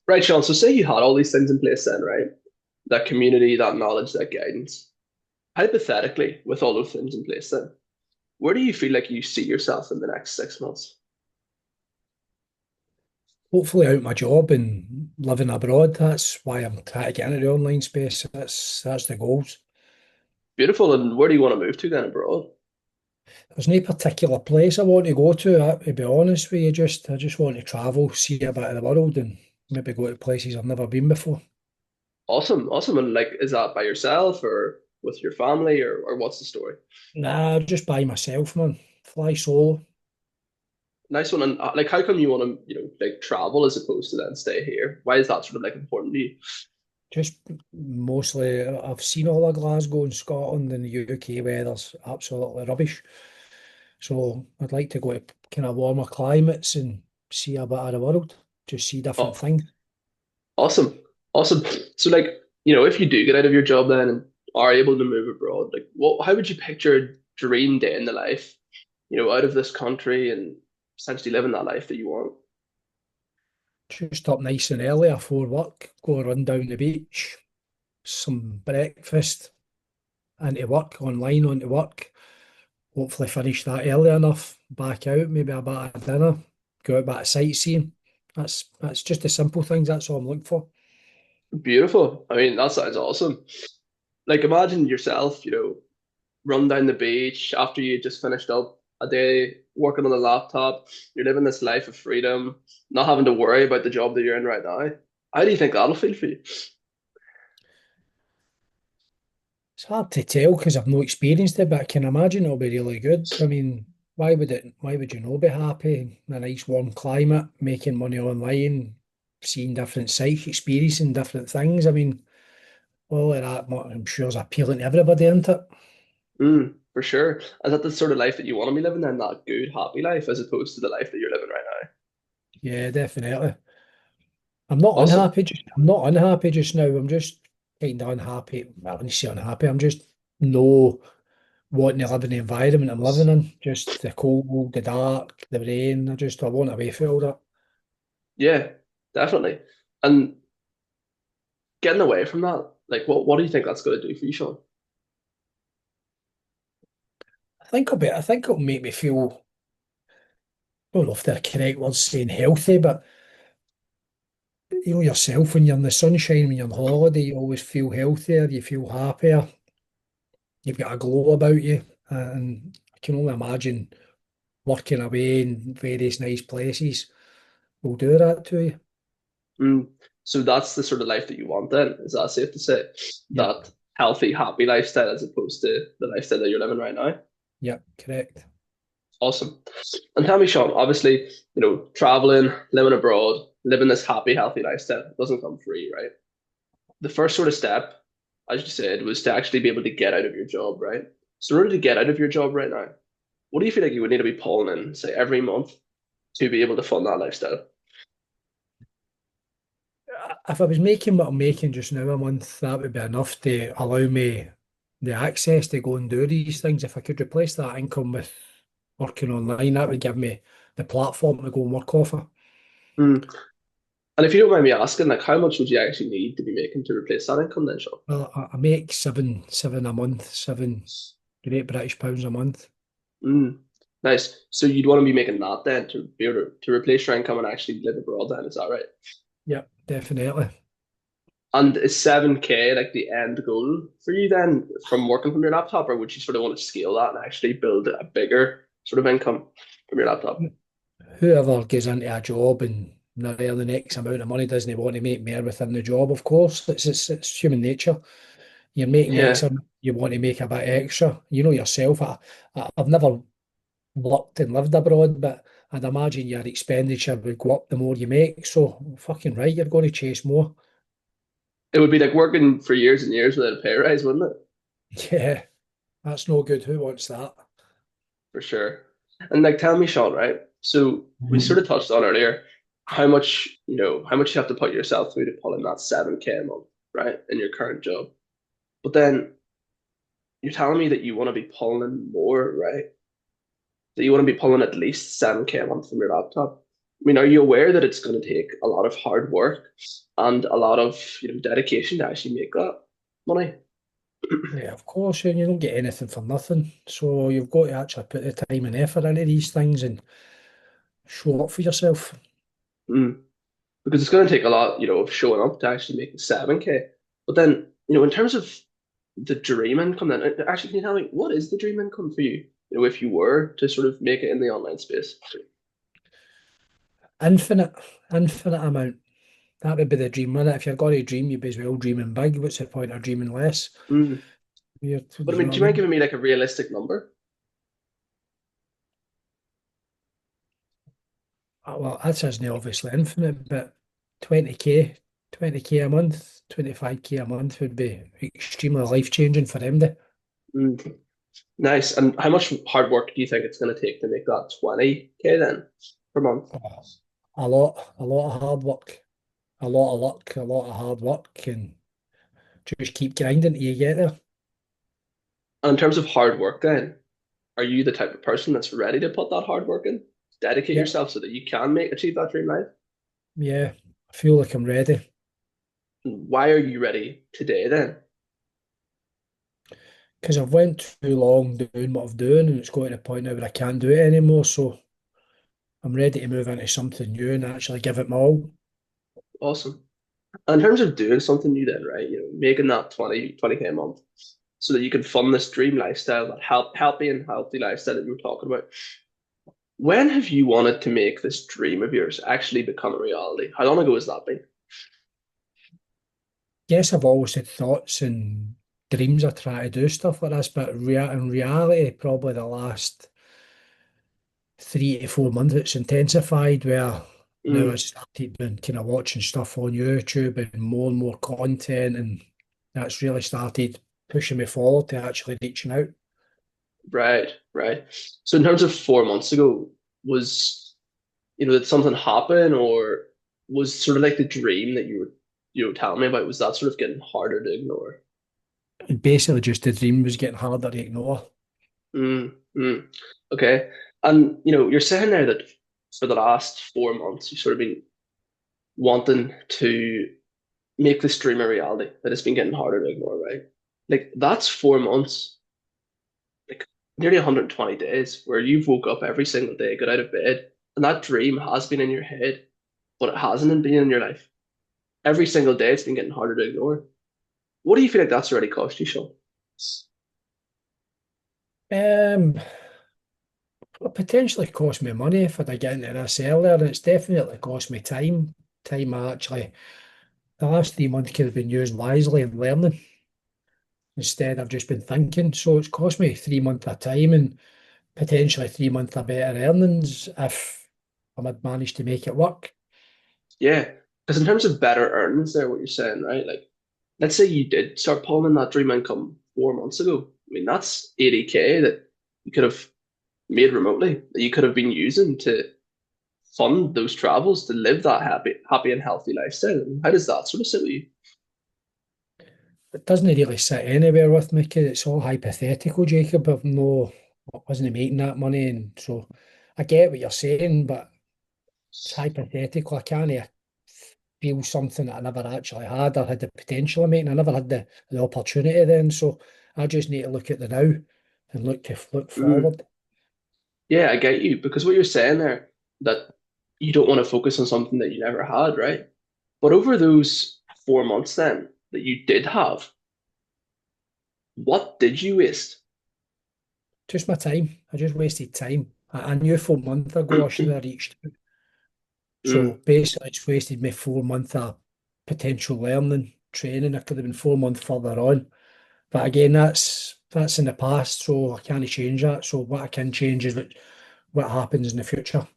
Right, Sean. So say you had all these things in place then, right? That community, that knowledge, that guidance. Hypothetically, with all those things in place then, where do you feel like you see yourself in the next 6 months? Hopefully out my job and living abroad. That's why I'm trying to get into the online space. That's the goals. Beautiful. And where do you want to move to then abroad? There's no particular place I want to go to, to be honest with you. I just want to travel, see a bit of the world and maybe go to places I've never been before. Awesome, awesome. And like, is that by yourself or with your family or what's the story? Nah, just by myself, man. Fly solo. Nice one. And like, how come you want to, like travel as opposed to then stay here? Why is that sort of like important to you? Just mostly, I've seen all of Glasgow and Scotland and the UK weather's absolutely rubbish. So I'd like to go to kind of warmer climates and see a bit of the world, just see different Oh, things. awesome, awesome. So like, if you do get out of your job then and are able to move abroad, like, how would you picture a dream day in the life, out of this country and essentially living that life that you want? Just up nice and early after work, go run down the beach, some breakfast, into work, online onto work. Hopefully finish that early enough, back out, maybe a bit of dinner, go out a bit of sightseeing. That's just the simple things, that's all I'm looking for. Beautiful. I mean, that sounds awesome. Like, imagine yourself, run down the beach after you just finished up a day working on the laptop. You're living this life of freedom, not having to worry about the job that you're in right now. How do you think that'll feel for you? It's hard to tell because I've no experienced it, but I can imagine it'll be really good. I mean, why would you not be happy in a nice warm climate, making money online, seeing different sites, experiencing different things? I mean, all of that, I'm sure is appealing to everybody, isn't it? For sure. Is that the sort of life that you want to be living then, that good, happy life, as opposed to the life that you're living right now? Yeah, definitely. Awesome. I'm not unhappy just now. I'm just kind of unhappy. Well, when you say unhappy, I'm just no wanting to live in the environment I'm living in. Just the cold, the dark, the rain. I want away from all that. Yeah, definitely. And getting away from that, like, what do you think that's going to do for you, Sean? I think it'll make me feel, I don't know if the correct word's saying healthy, but you know yourself when you're in the sunshine, when you're on holiday, you always feel healthier, you feel happier, you've got a glow about you. And I can only imagine working away in various nice places will do that to you. Mm. So that's the sort of life that you want then, is that safe to say? Yeah, That healthy, happy lifestyle as opposed to the lifestyle that you're living right now? yeah, correct. Awesome. And tell me, Sean, obviously, traveling, living abroad, living this happy, healthy lifestyle doesn't come free, right? The first sort of step, as you said, was to actually be able to get out of your job, right? So in order to get out of your job right now, what do you feel like you would need to be pulling in, say, every month to be able to fund that lifestyle? If I was making what I'm making just now a month, that would be enough to allow me the access to go and do these things. If I could replace that income with working online, that would give me the platform to go and work off of. Mm. And if you don't mind me asking, like, how much would you actually need to be making to replace that income then, Sean? Well, I make seven a month, £7 Great British a month. Mm. Nice. So you'd want to be making that then to be able to replace your income and actually live abroad then, is that right? Yeah, definitely. And is 7K like the end goal for you then from working from your laptop, or would you sort of want to scale that and actually build a bigger sort of income from your laptop? Whoever gets into a job and not earn the X amount of money doesn't want to make more within the job, of course. It's human nature. You're making X Yeah, amount, you want to make a bit extra. You know yourself. I've never worked and lived abroad, but I'd imagine your expenditure would go up the more you make. So fucking right, you're going to chase more. it would be like working for years and years without a pay rise, wouldn't it? Yeah, that's no good. Who wants that? For sure. And like, tell me, Sean, right? So we sort of touched on earlier how much you have to put yourself through to pull in that 7K a month, right, in your current job. But then you're telling me that you want to be pulling in more, right? That you want to be pulling at least 7K a month from your laptop. mean, are you aware that it's going to take a lot of hard work and a lot of, dedication to actually make that money? Yeah, of course, and you don't get anything for nothing. So you've got to actually put the time and effort into these things and show up for yourself. Mm. Because it's going to take a lot, of showing up to actually make the 7K. But then, in terms of the dream income, then actually, can you tell me what is the dream income for you? If you were to sort of make it in the online space. Infinite, infinite amount. That would be the dream, wouldn't it? If you're going to dream, you'd be as well dreaming big. What's the point of dreaming less? Mm. You But I know mean, what do I you mind mean? giving me like a realistic number? Well, that isn't obviously infinite, but 20k, 20k a month, 25k a month would be extremely life changing for them. Mm. Nice. And how much hard work do you think it's going to take to make that 20K then per month? Oh, a lot of hard work, a lot of luck, a lot of hard work, and just keep grinding till you get there. And in terms of hard work then, are you the type of person that's ready to put that hard work in? Dedicate Yeah, yourself so that you can achieve that dream life? yeah, I feel like I'm ready Why are you ready today then? because I've went too long doing what I've doing, and it's got to the point now where I can't do it anymore. So I'm ready to move into something new and actually give it my all. Awesome. And in terms of doing something new then, right? Making that 20K a month so that you can fund this dream lifestyle, that happy and healthy lifestyle that you were talking about. When have you wanted to make this dream of yours actually become a reality? How long ago has that been? Yes, I've always had thoughts and dreams I try to do stuff like this, but in reality, probably the last 3 to 4 months, it's intensified where now I Mm, started been kind of watching stuff on YouTube and more content, and that's really started pushing me forward to actually reaching out. right, right. So in terms of 4 months ago, was did something happen or was sort of like the dream that you were telling me about, was that sort of getting harder to ignore? And basically, just the dream was getting harder to ignore. Mm, mm. Okay. And you're saying there that for the last 4 months you've sort of been wanting to make this dream a reality, that it's been getting harder to ignore, right? Like that's 4 months, like nearly 120 days where you've woke up every single day, got out of bed, and that dream has been in your head, but it hasn't been in your life. Every single day it's been getting harder to ignore. What do you feel like that's already cost you, Sean? Um, it potentially cost me money if I'd get into this earlier, and it's definitely cost me time. Time I actually, the last 3 months could have been used wisely in learning. Instead, I've just been thinking. So it's cost me 3 months of time and potentially 3 months of better earnings if I had managed to make it work. Yeah, because in terms of better earnings there, what you're saying, right? Like, let's say you did start pulling in that dream income 4 months ago. I mean, that's 80K that you could have made remotely, that you could have been using to fund those travels, to live that happy and healthy lifestyle. How does that sort of sit with you? It doesn't really sit anywhere with me because it's all hypothetical, Jacob. I wasn't making that money, and so I get what you're saying, but it's hypothetical. I can't feel something that I never actually had or had the potential of making. I never had the opportunity then, so I just need to look at the now and look Mm. forward. Yeah, I get you, because what you're saying there, that you don't want to focus on something that you never had, right? But over those 4 months then that you did have, what did you waste? Just my time. I just wasted time. I knew 4 months ago I should have reached out. So Mm. basically, it's wasted me 4 months of potential learning, training. I could have been 4 months further on. But again, that's in the past, so I can't change that. So what I can change is what happens in the future.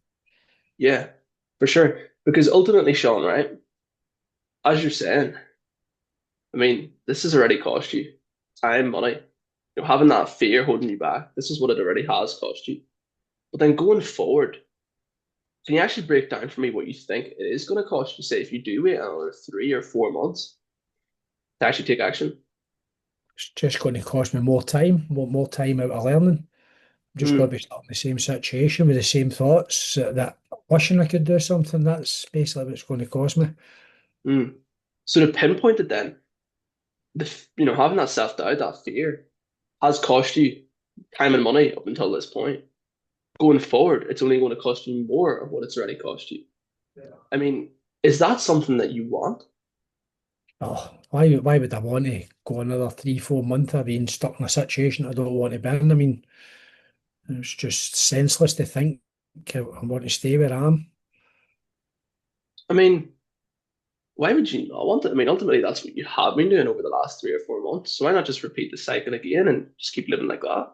Yeah, for sure. Because ultimately, Sean, right, as you're saying, I mean, this has already cost you time, money. Having that fear holding you back, this is what it already has cost you. But then going forward, can you actually break down for me what you think it is going to cost you, say, if you do wait another 3 or 4 months to actually take action? It's just going to cost me more time out of learning. I'm just going Mm, to be stuck in the same situation with the same thoughts that wishing I could do something, that's basically what it's going to cost me. Mm. So to pinpoint it then, having that self-doubt, that fear, has cost you time and money up until this point. Going forward, it's only going to cost you more of what it's already cost you. I mean, is that something that you want? Oh, why would I want to go another 3, 4 months of being stuck in a situation I don't want to be in? I mean, it's just senseless to think I want to stay where I am. I mean, why would you not want it? I mean, ultimately, that's what you have been doing over the last 3 or 4 months. So why not just repeat the cycle again and just keep living like that?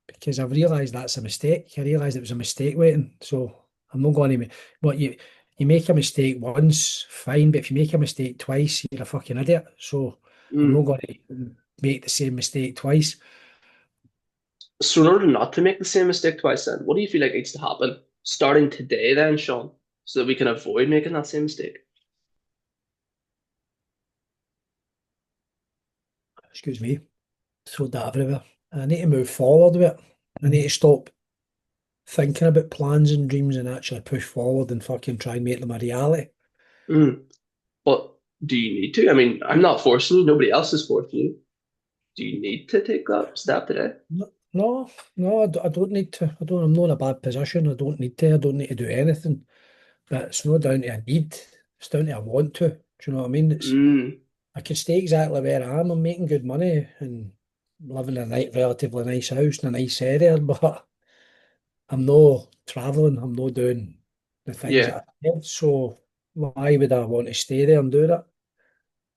Because I've realised that's a mistake. I realised it was a mistake waiting. So I'm not going to. But you make a mistake once, fine. But if you make a mistake twice, you're a fucking idiot. So I'm not Mm. going to make the same mistake twice. So in order not to make the same mistake twice, then what do you feel like needs to happen starting today, then, Sean, so that we can avoid making that same mistake? Excuse me. Throw that everywhere. I need to move forward with it. I need to stop thinking about plans and dreams and actually push forward and fucking try and make them a reality. Mm. But do you need to? I mean, I'm not forcing you. Nobody else is forcing you. Do you need to take that step today? No, no, I don't need to. I'm not in a bad position. I don't need to. I don't need to do anything. But it's not down to a need. It's down to I want to. Do you know what I mean? Mm. I can stay exactly where I am. I'm making good money and living in a relatively nice house in a nice area, but I'm not travelling. I'm not doing the things Yeah. that I did. So why would I want to stay there and do that?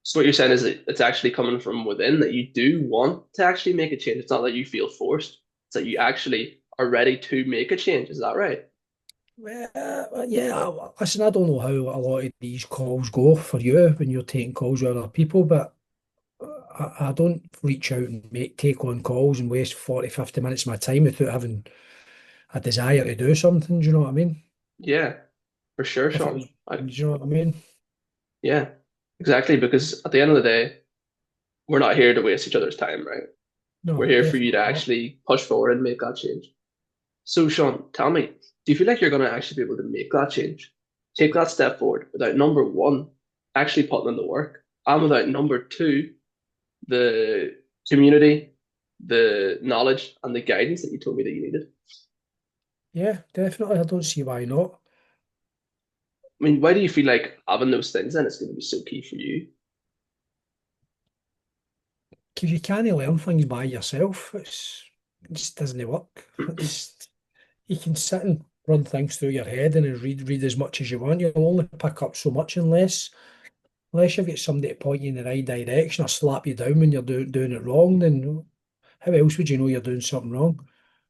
So what you're saying is that it's actually coming from within, that you do want to actually make a change. It's not that you feel forced. It's that you actually are ready to make a change. Is that right? Yeah, listen, I don't know how a lot of these calls go for you when you're taking calls with other people, but I don't reach out and take on calls and waste 40, 50 minutes of my time without having a desire to do something. Do you know what I mean? Yeah, for sure, If it Sean. was, do you know what I mean? Yeah, exactly. Because at the end of the day, we're not here to waste each other's time, right? We're No, here for you to definitely not. actually push forward and make that change. So, Sean, tell me, do you feel like you're going to actually be able to make that change? Take that step forward without number one, actually putting in the work, and without number two, the community, the knowledge, and the guidance that you told me that you needed? Yeah, definitely. I don't see why not. I mean, why do you feel like having those things then is going to be so key for you? Because you can't learn things by yourself. It just doesn't work. You can sit and run things through your head and read as much as you want. You'll only pick up so much unless you've got somebody to point you in the right direction or slap you down when you're doing it wrong, then how else would you know you're doing something wrong?